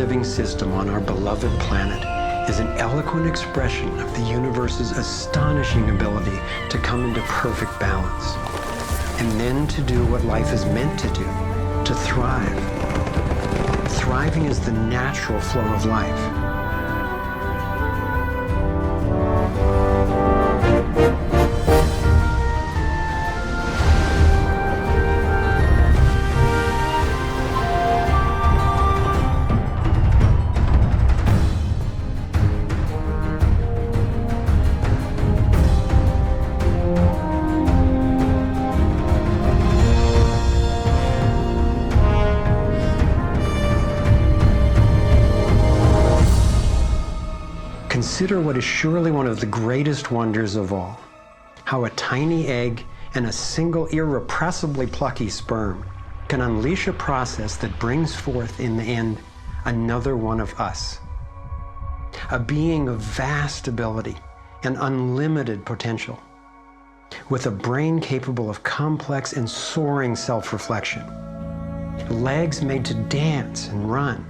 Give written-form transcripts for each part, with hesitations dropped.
living system on our beloved planet is an eloquent expression of the universe's astonishing ability to come into perfect balance, and then to do what life is meant to do, to thrive. Thriving is the natural flow of life. Consider what is surely one of the greatest wonders of all, how a tiny egg and a single irrepressibly plucky sperm can unleash a process that brings forth in the end another one of us. A being of vast ability and unlimited potential, with a brain capable of complex and soaring self-reflection, legs made to dance and run,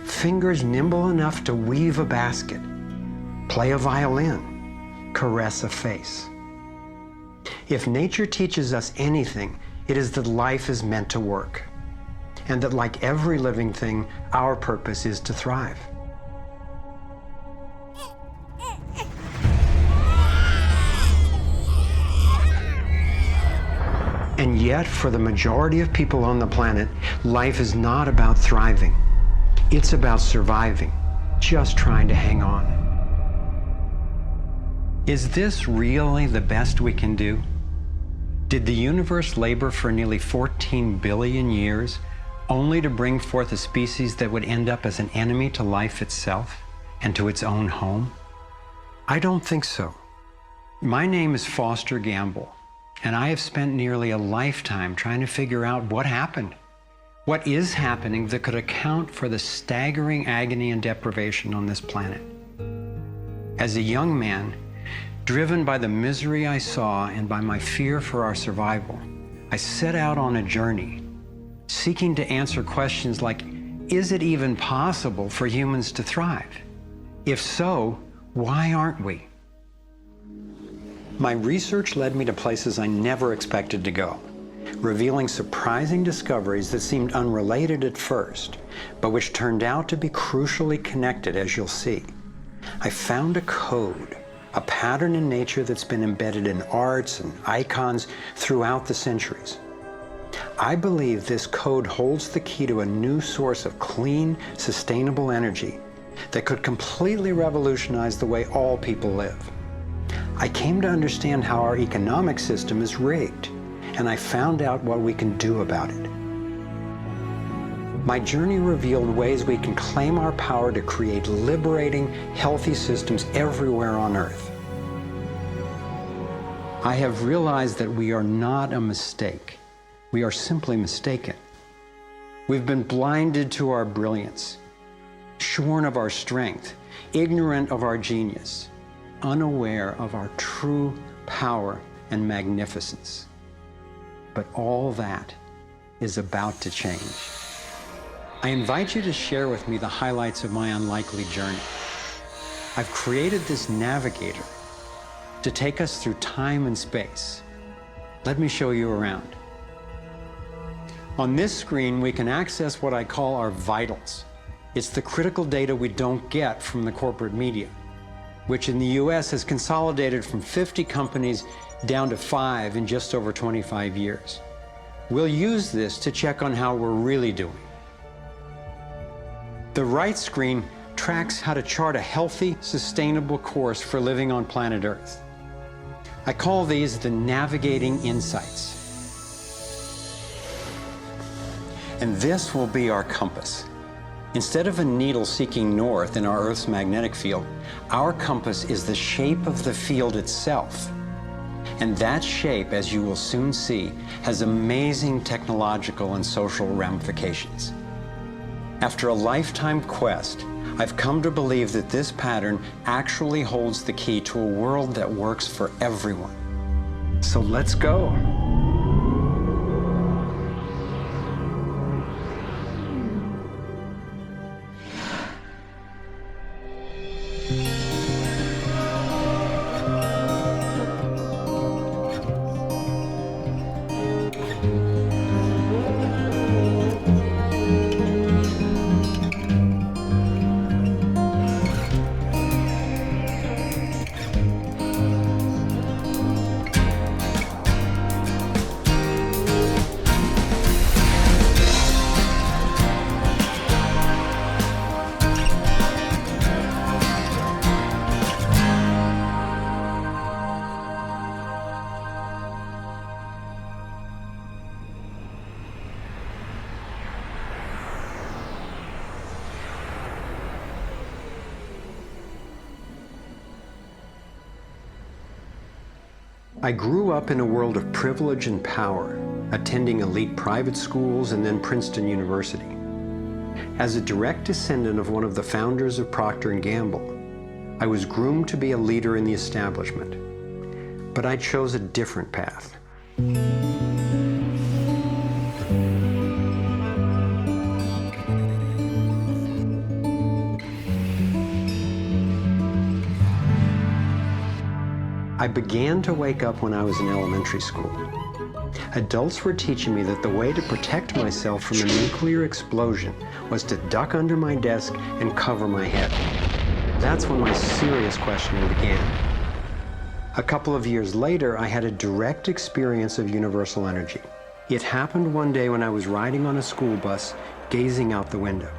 fingers nimble enough to weave a basket, play a violin, caress a face. If nature teaches us anything, it is that life is meant to work, and that like every living thing, our purpose is to thrive. And yet, for the majority of people on the planet, life is not about thriving. It's about surviving, just trying to hang on. Is this really the best we can do? Did the universe labor for nearly 14 billion years only to bring forth a species that would end up as an enemy to life itself and to its own home? I don't think so. My name is Foster Gamble, and I have spent nearly a lifetime trying to figure out what happened. What is happening that could account for the staggering agony and deprivation on this planet? As a young man, driven by the misery I saw and by my fear for our survival, I set out on a journey, seeking to answer questions like, is it even possible for humans to thrive? If so, why aren't we? My research led me to places I never expected to go, revealing surprising discoveries that seemed unrelated at first, but which turned out to be crucially connected, as you'll see. I found a code, a pattern in nature that's been embedded in arts and icons throughout the centuries. I believe this code holds the key to a new source of clean, sustainable energy that could completely revolutionize the way all people live. I came to understand how our economic system is rigged, and I found out what we can do about it. My journey revealed ways we can claim our power to create liberating, healthy systems everywhere on Earth. I have realized that we are not a mistake. We are simply mistaken. We've been blinded to our brilliance, shorn of our strength, ignorant of our genius, unaware of our true power and magnificence. But all that is about to change. I invite you to share with me the highlights of my unlikely journey. I've created this navigator to take us through time and space. Let me show you around. On this screen, we can access what I call our vitals. It's the critical data we don't get from the corporate media, which in the US has consolidated from 50 companies down to 5 in just over 25 years. We'll use this to check on how we're really doing. The right screen tracks how to chart a healthy, sustainable course for living on planet Earth. I call these the navigating insights. And this will be our compass. Instead of a needle seeking north in our Earth's magnetic field, our compass is the shape of the field itself. And that shape, as you will soon see, has amazing technological and social ramifications. After a lifetime quest, I've come to believe that this pattern actually holds the key to a world that works for everyone. So let's go. I grew up in a world of privilege and power, attending elite private schools and then Princeton University. As a direct descendant of one of the founders of Procter & Gamble, I was groomed to be a leader in the establishment. But I chose a different path. I began to wake up when I was in elementary school. Adults were teaching me that the way to protect myself from a nuclear explosion was to duck under my desk and cover my head. That's when my serious questioning began. A couple of years later, I had a direct experience of universal energy. It happened one day when I was riding on a school bus, gazing out the window.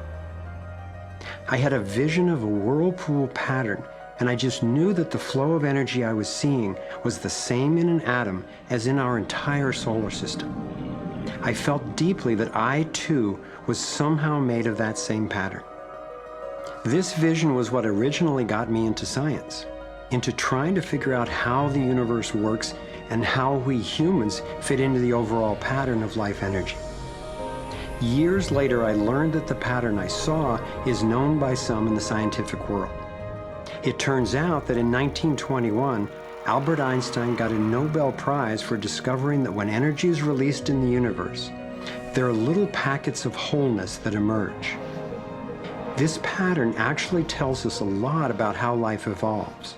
I had a vision of a whirlpool pattern, and I just knew that the flow of energy I was seeing was the same in an atom as in our entire solar system. I felt deeply that I, too, was somehow made of that same pattern. This vision was what originally got me into science, into trying to figure out how the universe works and how we humans fit into the overall pattern of life energy. Years later, I learned that the pattern I saw is known by some in the scientific world. It turns out that in 1921, Albert Einstein got a Nobel Prize for discovering that when energy is released in the universe, there are little packets of wholeness that emerge. This pattern actually tells us a lot about how life evolves.